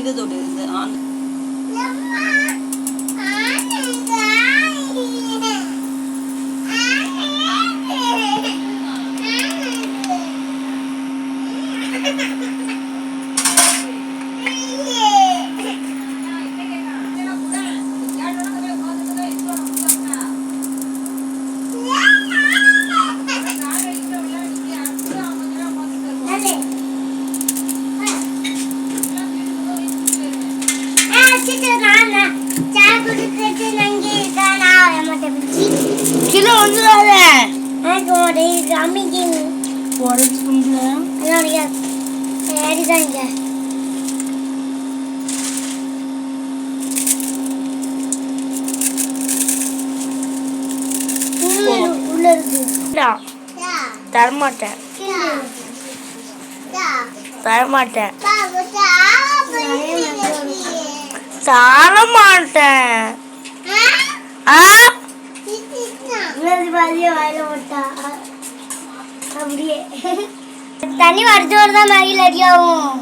இதை தொடு இந்த ஆன் கிலோ வந்துடாத உள்ள இருக்கு தரமாட்டேன் தரமாட்டேன் தரமாட்டேன் அப்படியே தண்ணி வடிச்சு தான் மேகியில் அடியாகும்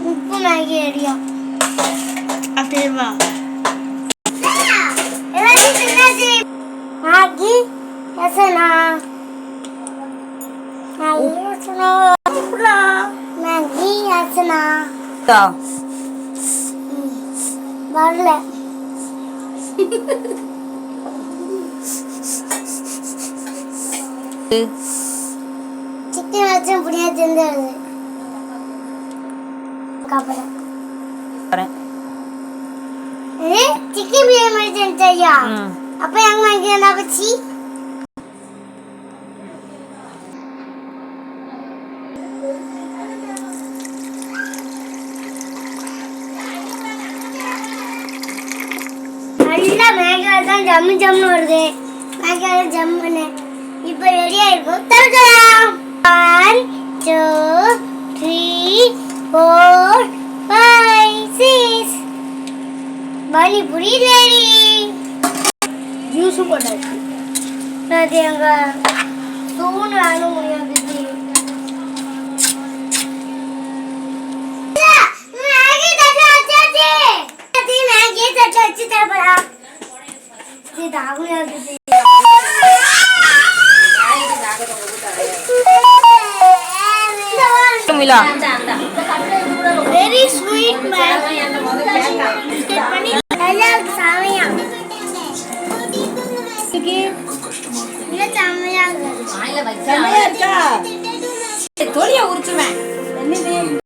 உப்பு மேகி அடியும் அப்படியேவா மேகி ரசனா மேகி ரசனா வரல சிக்கன் வச்சு புடியா செஞ்சது சிக்கன் பிரியாணி மாதிரி செஞ்சியா அப்ப எங்க வாங்கினா வச்சு நல்லா மேகால தான் ஜம்மு ஜம்னு வருது மேகால ஜம்முன்னு இப்போ ரெடியா இருக்கும் தரலாம் 1 2 3 4 5 6 பானிபூரி ரெடி ஜூஸ் போட்டாச்சு அது எங்க தூண் ஆன முடியாது Very sweet Maggi. தொலிய உரிச்சுவேன்